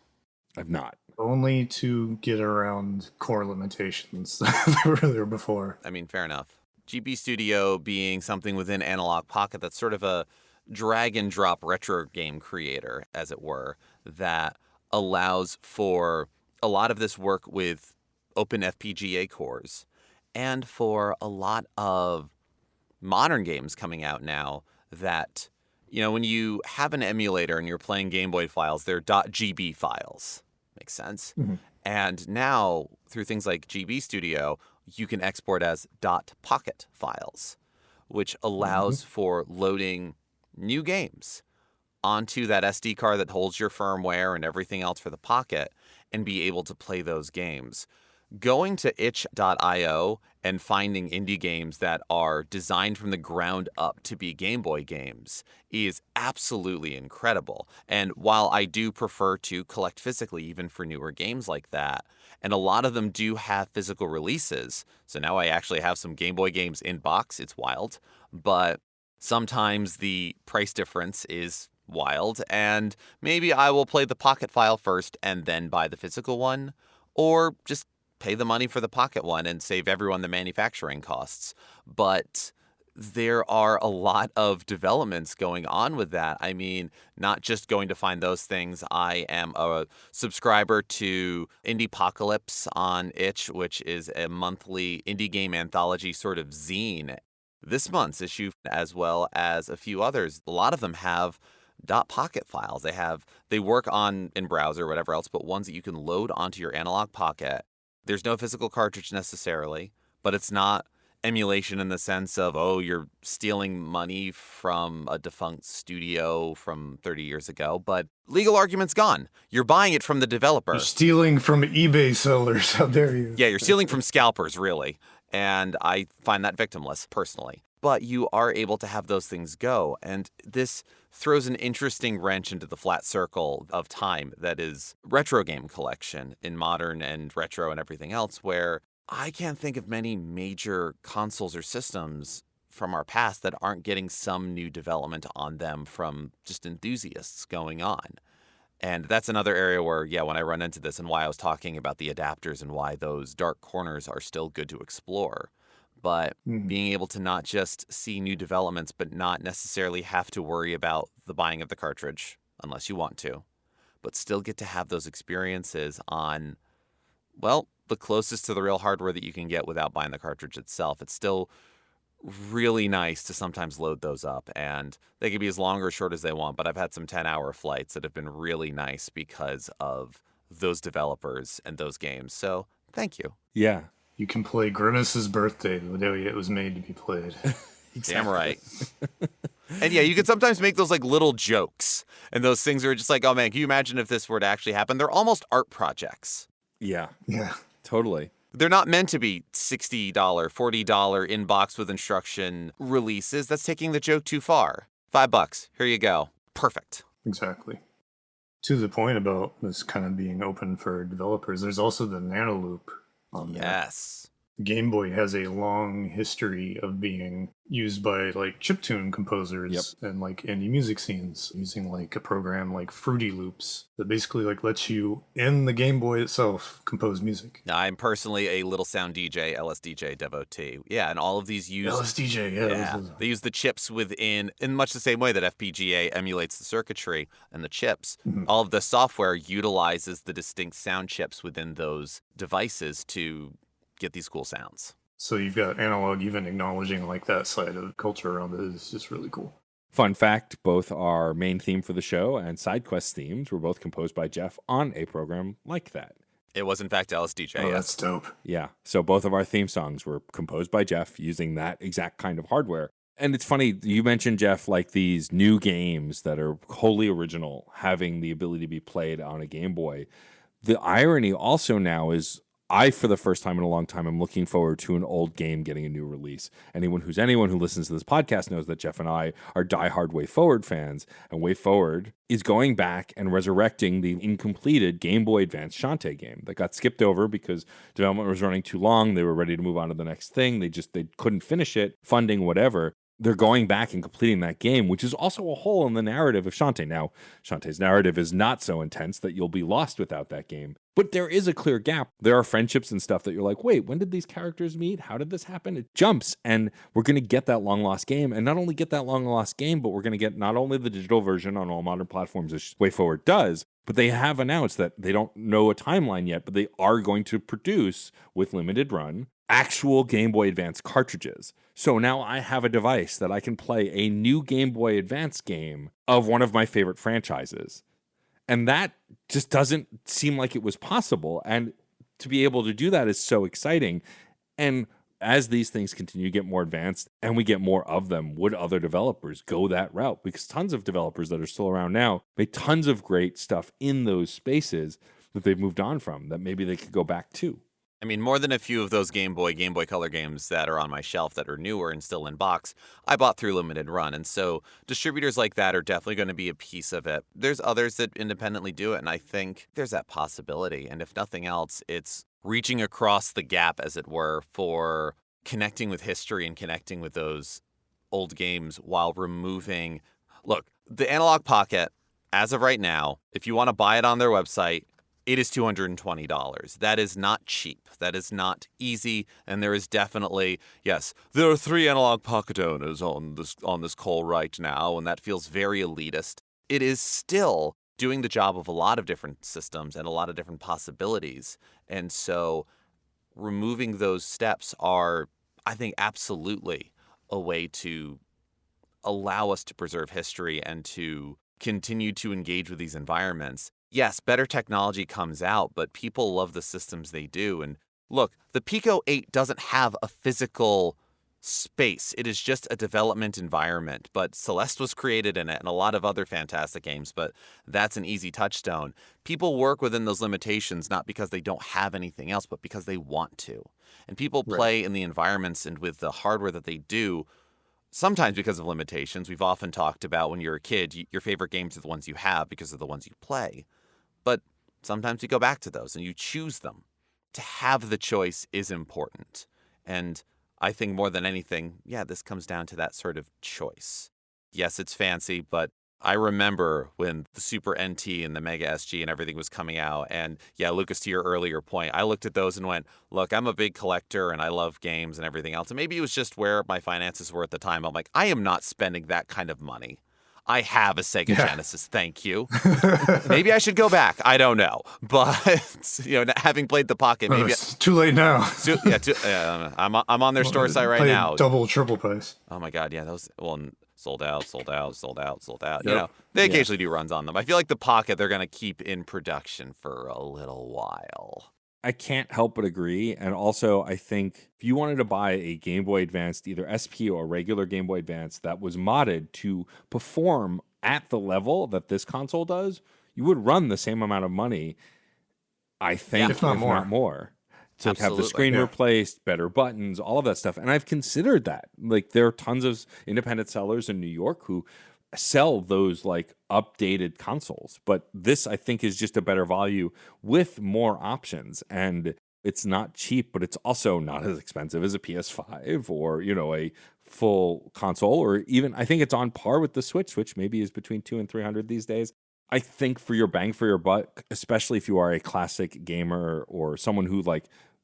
I've not. Only to get around core limitations that were there before. I mean, fair enough. GB Studio being something within Analogue Pocket that's sort of a drag and drop retro game creator, as it were, that allows for a lot of this work with open FPGA cores, and for a lot of modern games coming out now that, you know, when you have an emulator and you're playing Game Boy files, they're .gb files. Makes sense. Mm-hmm. And now, through things like GB Studio, you can export as .pocket files, which allows for loading new games onto that SD card that holds your firmware and everything else for the Pocket, and be able to play those games. Going to itch.io and finding indie games that are designed from the ground up to be Game Boy games is absolutely incredible. And while I do prefer to collect physically, even for newer games like that, and a lot of them do have physical releases, so now I actually have some Game Boy games in box, it's wild, but sometimes the price difference is wild, and maybe I will play the pocket file first and then buy the physical one, or just pay the money for the pocket one and save everyone the manufacturing costs. But there are a lot of developments going on with that. I mean, not just going to find those things. I am a subscriber to Indiepocalypse on itch, which is a monthly indie game anthology sort of zine. This month's issue, as well as a few others, a lot of them have .pocket files. They work on in browser or whatever else, but ones that you can load onto your Analogue Pocket. There's no physical cartridge necessarily, but it's not emulation in the sense of, oh, you're stealing money from a defunct studio from 30 years ago, but legal argument's gone. You're buying it from the developer. You're stealing from eBay sellers. How dare you? Yeah, you're stealing from scalpers, really. And I find that victimless, personally. But you are able to have those things go. And this throws an interesting wrench into the flat circle of time that is retro game collection in modern and retro and everything else, where I can't think of many major consoles or systems from our past that aren't getting some new development on them from just enthusiasts going on. And that's another area where, yeah, when I run into this and why I was talking about the adapters and why those dark corners are still good to explore. But being able to not just see new developments, but not necessarily have to worry about the buying of the cartridge, unless you want to, but still get to have those experiences on, well, the closest to the real hardware that you can get without buying the cartridge itself. It's still really nice to sometimes load those up, and they can be as long or short as they want, but I've had some 10-hour flights that have been really nice because of those developers and those games. So thank you. Yeah. You can play Grimace's Birthday the day it was made to be played. Damn right. And yeah, you can sometimes make those like little jokes, and those things are just like, oh man, can you imagine if this were to actually happen? They're almost art projects. Yeah. Yeah. Totally. They're not meant to be $60, $40 in-box with instruction releases. That's taking the joke too far. $5, here you go. Perfect. Exactly. To the point about this kind of being open for developers, there's also the Nano Loop on there. Yes. Game Boy has a long history of being used by like chiptune composers and like indie music scenes using like a program like Fruity Loops that basically like lets you in the Game Boy itself compose music. I'm personally a Little Sound DJ, LSDJ devotee. Yeah, and all of these use LSDJ, yeah, they use the chips within, in much the same way that FPGA emulates the circuitry and the chips. All of the software utilizes the distinct sound chips within those devices to get these cool sounds. So you've got Analogue even acknowledging like that side of culture around it is just really cool. Fun fact, both our main theme for the show and side quest themes were both composed by Geoff on a program like that. It was in fact LSDJ. Oh, yes. that's dope. Yeah. So both of our theme songs were composed by Geoff using that exact kind of hardware. And it's funny, you mentioned, Geoff, like these new games that are wholly original having the ability to be played on a Game Boy. The irony also now is I, for the first time in a long time, am looking forward to an old game getting a new release. Anyone who listens to this podcast knows that Geoff and I are diehard Way Forward fans, and Way Forward is going back and resurrecting the incompleted Game Boy Advance Shantae game that got skipped over because development was running too long. They were ready to move on to the next thing. They couldn't finish it, funding, whatever. They're going back and completing that game, which is also a hole in the narrative of Shantae. Now, Shantae's narrative is not so intense that you'll be lost without that game. But there is a clear gap. There are friendships and stuff that you're like, wait, when did these characters meet? How did this happen? It jumps, and we're going to get that long-lost game. And not only get that long-lost game, but we're going to get not only the digital version on all modern platforms, as Way Forward does, but they have announced that they don't know a timeline yet, but they are going to produce, with limited run, actual Game Boy Advance cartridges. So now I have a device that I can play a new Game Boy Advance game of one of my favorite franchises. And that just doesn't seem like it was possible. And to be able to do that is so exciting. And as these things continue to get more advanced and we get more of them, would other developers go that route? Because tons of developers that are still around now make tons of great stuff in those spaces that they've moved on from that maybe they could go back to. I mean, more than a few of those Game Boy Color games that are on my shelf that are newer and still in box, I bought through limited run. And so distributors like that are definitely going to be a piece of it. There's others that independently do it, and I think there's that possibility. And if nothing else, it's reaching across the gap, as it were, for connecting with history and connecting with those old games while removing... Look, the Analog Pocket, as of right now, if you want to buy it on their website, it is $220. That is not cheap. That is not easy. And there is definitely, yes, there are 3 Analog Pocket owners on this call right now, and that feels very elitist. It is still doing the job of a lot of different systems and a lot of different possibilities. And so removing those steps are, I think, absolutely a way to allow us to preserve history and to continue to engage with these environments. Yes, better technology comes out, but people love the systems they do. And look, the Pico 8 doesn't have a physical space. It is just a development environment. But Celeste was created in it and a lot of other fantastic games, but that's an easy touchstone. People work within those limitations not because they don't have anything else, but because they want to. And people play in the environments and with the hardware that they do, sometimes because of limitations. We've often talked about when you're a kid, your favorite games are the ones you have because of the ones you play. But sometimes you go back to those and you choose them. To have the choice is important. And I think more than anything, this comes down to that sort of choice. Yes, it's fancy, but I remember when the Super NT and the Mega SG and everything was coming out. And Lucas, to your earlier point, I looked at those and went, look, I'm a big collector and I love games and everything else. And maybe it was just where my finances were at the time. I'm like, I am not spending that kind of money. I have a Sega Genesis, thank you. Maybe I should go back. I don't know. But, having played the Pocket, maybe... it's too late now. I'm on their store site right now. Double, triple price. Oh my God, those... Well, sold out. Yep. They occasionally do runs on them. I feel like the Pocket, they're going to keep in production for a little while. I can't help but agree. And also, I think if you wanted to buy a Game Boy Advanced, either SP or regular Game Boy Advance that was modded to perform at the level that this console does, you would run the same amount of money, I think, if not more. To have the screen replaced, better buttons, all of that stuff. And I've considered that. Like, there are tons of independent sellers in New York who sell those updated consoles, but this I think is just a better value with more options, and it's not cheap, but it's also not as expensive as a PS5 or a full console, or even I think it's on par with the Switch, which maybe is between $200 and $300 these days. I think for your bang for your buck, especially if you are a classic gamer or someone who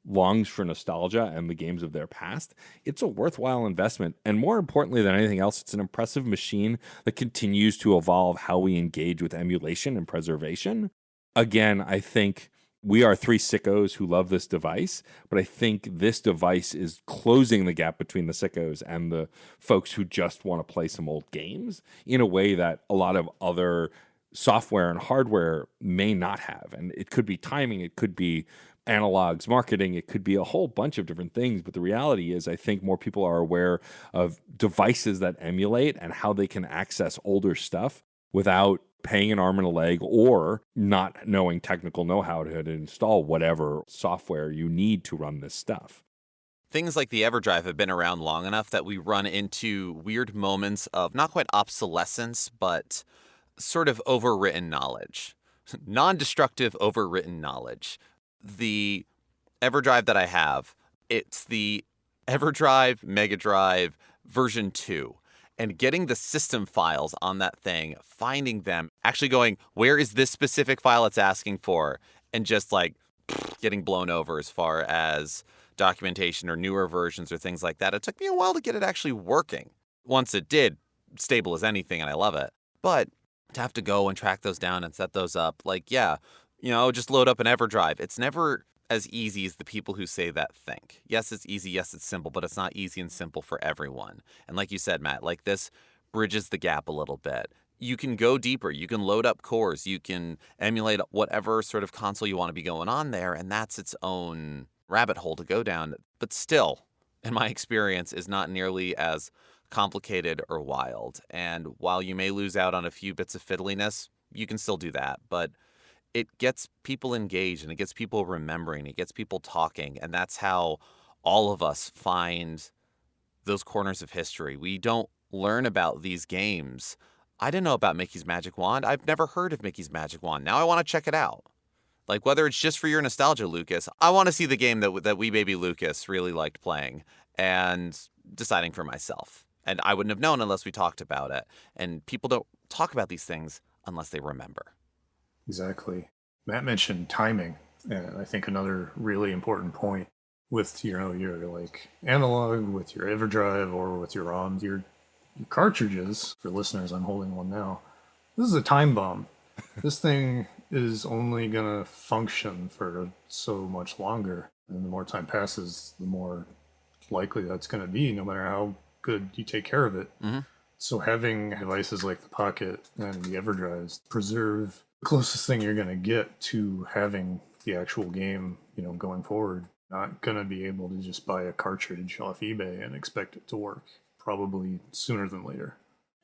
longs for nostalgia and the games of their past, it's a worthwhile investment. And more importantly than anything else, it's an impressive machine that continues to evolve how we engage with emulation and preservation. Again, I think we are 3 sickos who love this device, but I think this device is closing the gap between the sickos and the folks who just want to play some old games in a way that a lot of other software and hardware may not have. And it could be timing, it could be Analogue's marketing, it could be a whole bunch of different things. But the reality is, I think more people are aware of devices that emulate and how they can access older stuff without paying an arm and a leg or not knowing technical know-how to install whatever software you need to run this stuff. Things like the EverDrive have been around long enough that we run into weird moments of not quite obsolescence, but sort of overwritten knowledge. Non-destructive overwritten knowledge. The EverDrive that I have, it's the EverDrive Mega Drive version 2. And getting the system files on that thing, finding them, actually going, where is this specific file it's asking for? And just getting blown over as far as documentation or newer versions or things like that. It took me a while to get it actually working. Once it did, stable as anything, and I love it. But to have to go and track those down and set those up, just load up an EverDrive. It's never as easy as the people who say that think. Yes, it's easy. Yes, it's simple, but it's not easy and simple for everyone. And like you said, Matt, this bridges the gap a little bit. You can go deeper. You can load up cores. You can emulate whatever sort of console you want to be going on there, and that's its own rabbit hole to go down. But still, in my experience, is not nearly as complicated or wild. And while you may lose out on a few bits of fiddliness, you can still do that. But it gets people engaged and it gets people remembering, it gets people talking. And that's how all of us find those corners of history. We don't learn about these games. I didn't know about Mickey's Magic Wand. I've never heard of Mickey's Magic Wand. Now I want to check it out. Like, whether it's just for your nostalgia, Lucas, I want to see the game that wee baby Lucas really liked playing and deciding for myself. And I wouldn't have known unless we talked about it. And people don't talk about these things unless they remember. Exactly. Matt mentioned timing, and I think another really important point with your like analog, with your EverDrive, or with your ROMs, your cartridges. For listeners, I'm holding one now. This is a time bomb. This thing is only gonna function for so much longer, and the more time passes, the more likely that's gonna be, no matter how good you take care of it. Mm-hmm. So having devices like the Pocket and the EverDrives preserve the closest thing you're gonna get to having the actual game, going forward. Not gonna be able to just buy a cartridge off eBay and expect it to work. Probably sooner than later.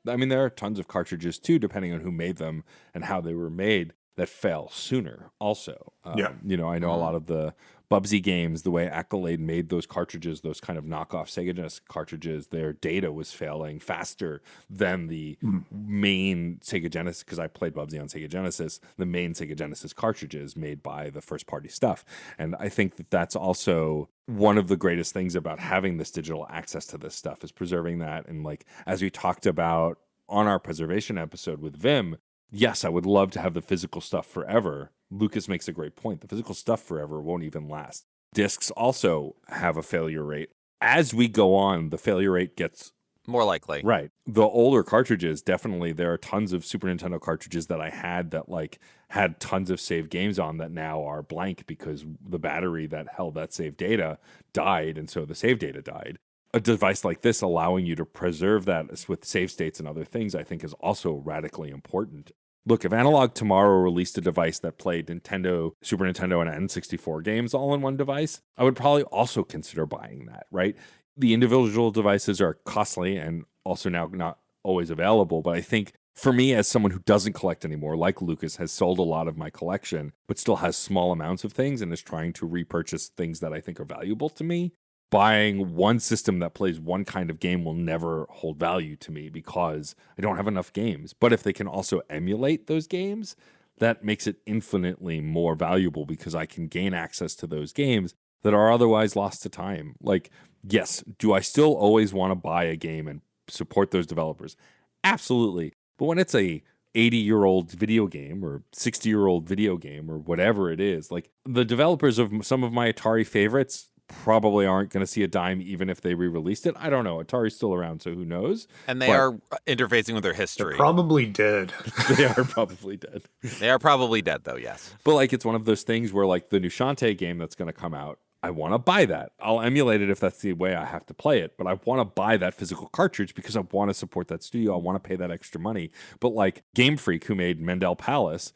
I mean, there are tons of cartridges too, depending on who made them and how they were made, that fail sooner also. Yeah. I know a lot of the Bubsy games, the way Accolade made those cartridges, those kind of knockoff Sega Genesis cartridges, their data was failing faster than the main Sega Genesis, because I played Bubsy on Sega Genesis, the main Sega Genesis cartridges made by the first party stuff. And I think that that's also one of the greatest things about having this digital access to this stuff, is preserving that. And like, as we talked about on our preservation episode with Vim, yes, I would love to have the physical stuff forever. Lucas makes a great point. The physical stuff forever won't even last. Discs also have a failure rate. As we go on, the failure rate gets more likely. Right. The older cartridges, definitely, there are tons of Super Nintendo cartridges that I had that like had tons of saved games on that now are blank because the battery that held that saved data died, and so the save data died. A device like this allowing you to preserve that with save states and other things, I think, is also radically important. Look, if Analogue tomorrow released a device that played Nintendo, Super Nintendo, and N64 games all in one device, I would probably also consider buying that, right? The individual devices are costly and also now not always available, but I think for me, as someone who doesn't collect anymore, like Lucas, has sold a lot of my collection, but still has small amounts of things and is trying to repurchase things that I think are valuable to me, buying one system that plays one kind of game will never hold value to me because I don't have enough games. But if they can also emulate those games, that makes it infinitely more valuable because I can gain access to those games that are otherwise lost to time. Like, yes, do I still always want to buy a game and support those developers? Absolutely. But when it's a 80-year-old video game or 60-year-old video game or whatever it is, like the developers of some of my Atari favorites probably aren't going to see a dime even if they re-released it. I don't know. Atari's still around, so who knows? And they are interfacing with their history. They're probably dead. They are probably dead. They are probably dead, though, yes. But like, it's one of those things where like the new Shantae game that's going to come out, I want to buy that. I'll emulate it if that's the way I have to play it, but I want to buy that physical cartridge because I want to support that studio. I want to pay that extra money. But like Game Freak, who made Mendel Palace,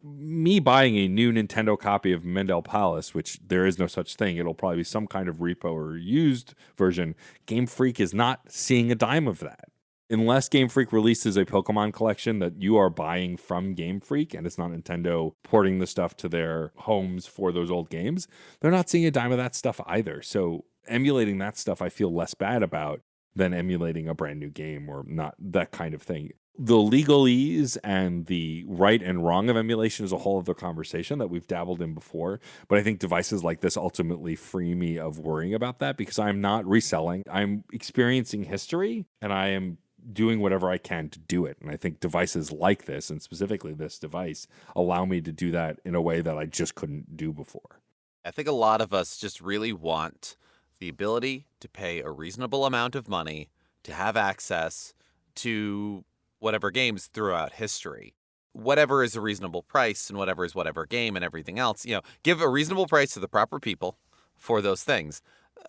me buying a new Nintendo copy of Mendel Palace, which there is no such thing, it'll probably be some kind of repo or used version, Game Freak is not seeing a dime of that. Unless Game Freak releases a Pokemon collection that you are buying from Game Freak and it's not Nintendo porting the stuff to their homes for those old games, they're not seeing a dime of that stuff either. So emulating that stuff I feel less bad about than emulating a brand new game or not that kind of thing. The legalese and the right and wrong of emulation is a whole other conversation that we've dabbled in before. But I think devices like this ultimately free me of worrying about that because I'm not reselling. I'm experiencing history and I am doing whatever I can to do it. And I think devices like this, and specifically this device, allow me to do that in a way that I just couldn't do before. I think a lot of us just really want the ability to pay a reasonable amount of money to have access to whatever games throughout history. Whatever is a reasonable price and whatever is whatever game and everything else, give a reasonable price to the proper people for those things.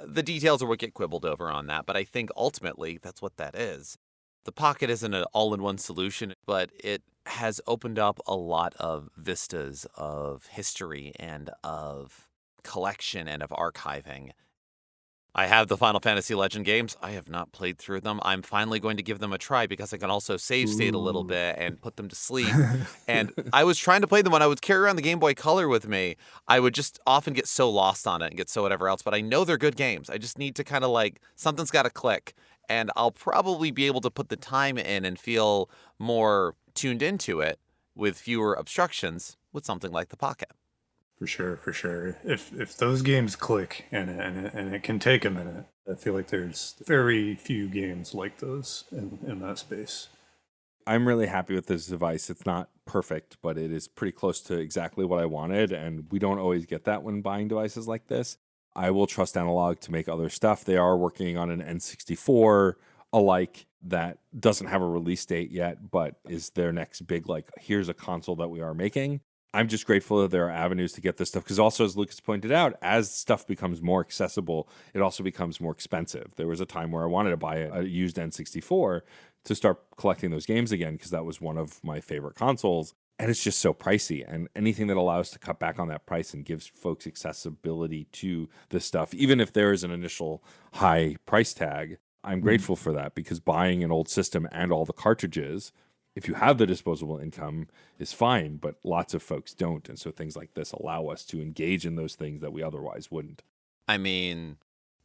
The details are what get quibbled over on that, but I think ultimately that's what that is. The Pocket isn't an all-in-one solution, but it has opened up a lot of vistas of history and of collection and of archiving. I have the Final Fantasy Legend games. I have not played through them. I'm finally going to give them a try because I can also save state a little bit and put them to sleep. And I was trying to play them when I would carry around the Game Boy Color with me. I would just often get so lost on it and get so whatever else. But I know they're good games. I just need to kind of like, something's got to click. And I'll probably be able to put the time in and feel more tuned into it with fewer obstructions with something like the Pocket. For sure, for sure. If those games click and it can take a minute, I feel like there's very few games like those in that space. I'm really happy with this device. It's not perfect, but it is pretty close to exactly what I wanted, and we don't always get that when buying devices like this. I will trust Analogue to make other stuff. They are working on an N64 alike that doesn't have a release date yet, but is their next big, like, here's a console that we are making. I'm just grateful that there are avenues to get this stuff because also, as Lucas pointed out, as stuff becomes more accessible, it also becomes more expensive. There was a time where I wanted to buy a used N64 to start collecting those games again because that was one of my favorite consoles, and it's just so pricey. And anything that allows to cut back on that price and gives folks accessibility to this stuff, even if there is an initial high price tag, I'm grateful for that because buying an old system and all the cartridges, if you have the disposable income, is fine, but lots of folks don't. And so things like this allow us to engage in those things that we otherwise wouldn't. I mean,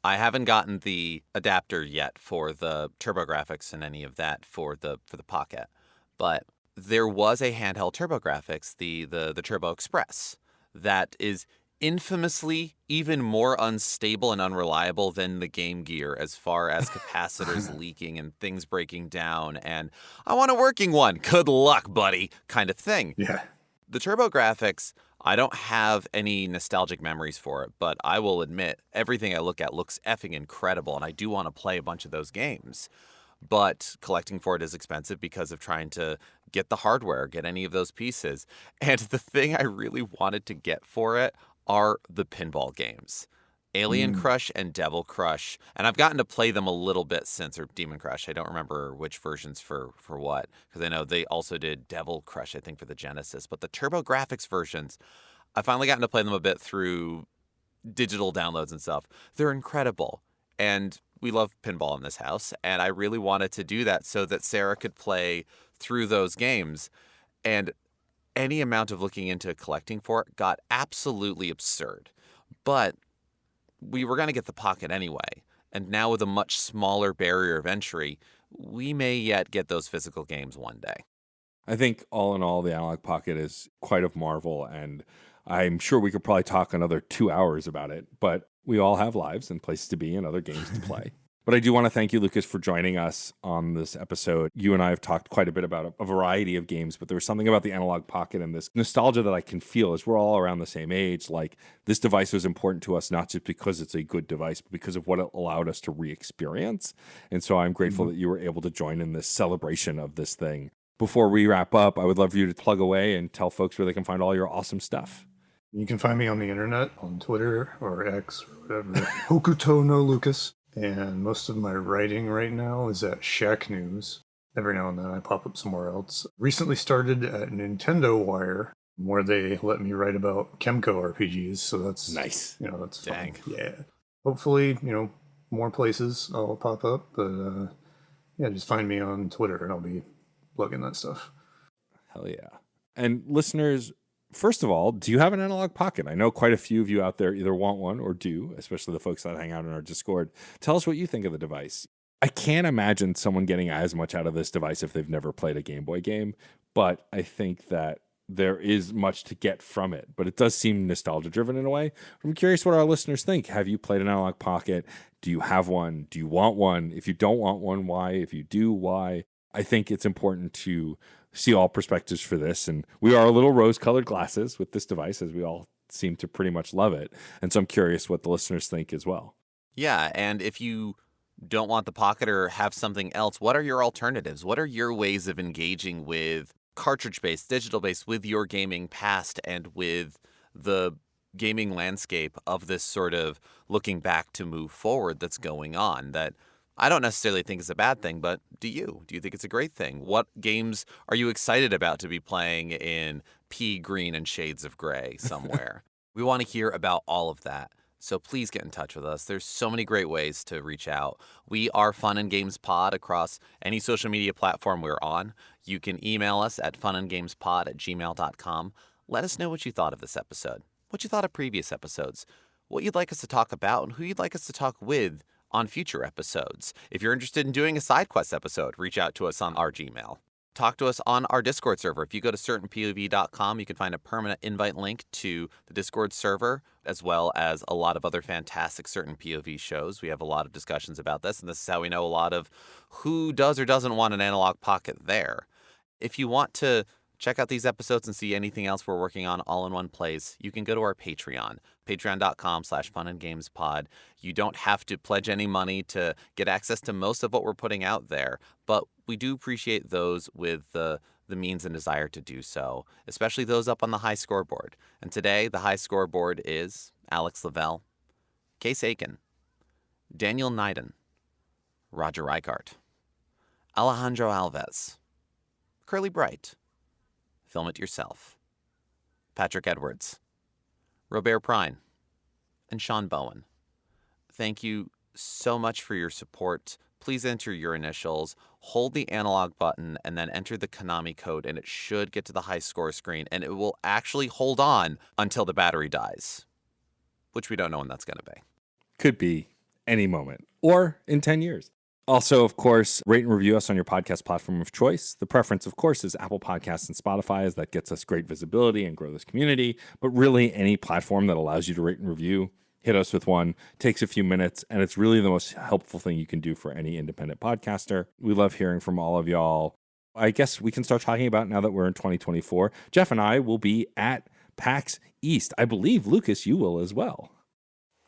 I haven't gotten the adapter yet for the TurboGrafx and any of that for the Pocket, but there was a handheld TurboGrafx, the Turbo Express, that is infamously even more unstable and unreliable than the Game Gear as far as capacitors leaking and things breaking down and I want a working one, good luck, buddy, kind of thing. Yeah. The TurboGrafx, I don't have any nostalgic memories for it, but I will admit everything I look at looks effing incredible and I do want to play a bunch of those games. But collecting for it is expensive because of trying to get the hardware, get any of those pieces. And the thing I really wanted to get for it are the pinball games. Alien Crush and Devil Crush. And I've gotten to play them a little bit since, or Demon Crush. I don't remember which versions for what, because I know they also did Devil Crush, I think, for the Genesis. But the TurboGrafx versions, I've finally gotten to play them a bit through digital downloads and stuff. They're incredible. And we love pinball in this house. And I really wanted to do that so that Sarah could play through those games. And any amount of looking into collecting for it got absolutely absurd. But we were going to get the Pocket anyway. And now with a much smaller barrier of entry, we may yet get those physical games one day. I think all in all, the Analogue Pocket is quite a marvel, and I'm sure we could probably talk another 2 hours about it, but we all have lives and places to be and other games to play. But I do want to thank you, Lucas, for joining us on this episode. You and I have talked quite a bit about a variety of games, but there was something about the Analogue Pocket and this nostalgia that I can feel as we're all around the same age. Like, this device was important to us, not just because it's a good device, but because of what it allowed us to re-experience. And so I'm grateful that you were able to join in this celebration of this thing. Before we wrap up, I would love for you to plug away and tell folks where they can find all your awesome stuff. You can find me on the internet, on Twitter or X or whatever. Hokuto no Lucas. And most of my writing right now is at Shack News. Every now and then I pop up somewhere else. Recently started at Nintendo Wire, where they let me write about Kemco RPGs. So that's nice. That's Dang. fun. Yeah. Hopefully, more places I'll pop up. But just find me on Twitter and I'll be plugging that stuff. Hell yeah. And listeners, first of all, do you have an Analogue Pocket? I know quite a few of you out there either want one or do, especially the folks that hang out in our Discord. Tell us what you think of the device. I can't imagine someone getting as much out of this device if they've never played a Game Boy game, but I think that there is much to get from it. But it does seem nostalgia-driven in a way. I'm curious what our listeners think. Have you played an Analogue Pocket? Do you have one? Do you want one? If you don't want one, why? If you do, why? I think it's important to see all perspectives for this. And we are a little rose-colored glasses with this device, as we all seem to pretty much love it. And so I'm curious what the listeners think as well. Yeah, and if you don't want the Pocket or have something else, what are your alternatives? What are your ways of engaging with cartridge-based, digital-based, with your gaming past and with the gaming landscape of this sort of looking back to move forward that's going on that I don't necessarily think is a bad thing, but do you? Do you think it's a great thing? What games are you excited about to be playing in pea green and shades of gray somewhere? We want to hear about all of that. So please get in touch with us. There's so many great ways to reach out. We are Fun and Games Pod across any social media platform we're on. You can email us at funandgamespod@gmail.com. Let us know what you thought of this episode, what you thought of previous episodes, what you'd like us to talk about, and who you'd like us to talk with on future episodes. If you're interested in doing a side quest episode, reach out to us on our Gmail. Talk to us on our Discord server. If you go to certainpov.com, you can find a permanent invite link to the Discord server, as well as a lot of other fantastic Certain POV shows. We have a lot of discussions about this, and this is how we know a lot of who does or doesn't want an analog pocket there. If you want to check out these episodes and see anything else we're working on all in one place, you can go to our Patreon, patreon.com/funandgamespod. You don't have to pledge any money to get access to most of what we're putting out there, but we do appreciate those with the means and desire to do so, especially those up on the high scoreboard. And today, the high scoreboard is Alex Lavelle, Case Aiken, Daniel Neiden, Roger Reichart, Alejandro Alves, Curly Bright, Film It Yourself, Patrick Edwards, Robert Prine, and Sean Bowen. Thank you so much for your support. Please enter your initials, hold the analog button, and then enter the Konami code, and it should get to the high score screen, and it will actually hold on until the battery dies, which we don't know when that's going to be. Could be any moment, or in 10 years. Also, of course, rate and review us on your podcast platform of choice. The preference, of course, is Apple Podcasts and Spotify, as that gets us great visibility and grow this community. But really, any platform that allows you to rate and review, hit us with one. Takes a few minutes, and it's really the most helpful thing you can do for any independent podcaster. We love hearing from all of y'all. I guess we can start talking about, now that we're in 2024, Geoff and I will be at PAX East. I believe, Lucas, you will as well.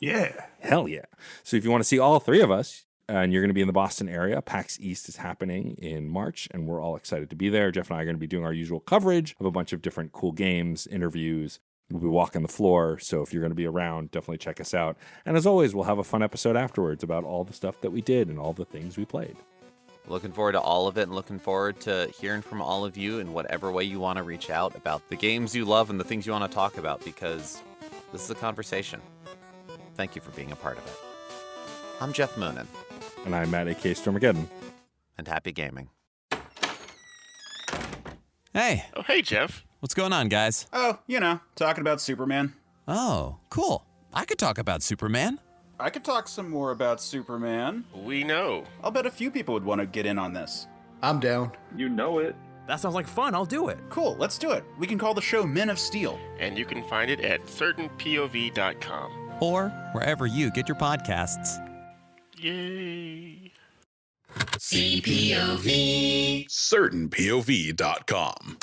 Yeah. Hell yeah. So if you want to see all three of us, and you're going to be in the Boston area, PAX East is happening in March, and we're all excited to be there. Geoff and I are going to be doing our usual coverage of a bunch of different cool games, interviews. We'll be walking the floor, so if you're going to be around, definitely check us out. And as always, we'll have a fun episode afterwards about all the stuff that we did and all the things we played. Looking forward to all of it, and looking forward to hearing from all of you in whatever way you want to reach out about the games you love and the things you want to talk about, because this is a conversation. Thank you for being a part of it. I'm Geoff Moonen. And I'm Matt, a.k.a. Stormageddon. And happy gaming. Hey. Oh, hey, Geoff. What's going on, guys? Oh, talking about Superman. Oh, cool. I could talk about Superman. I could talk some more about Superman. We know. I'll bet a few people would want to get in on this. I'm down. You know it. That sounds like fun. I'll do it. Cool, let's do it. We can call the show Men of Steel. And you can find it at certainpov.com. Or wherever you get your podcasts. Yay. CPOV. Certainpov.com.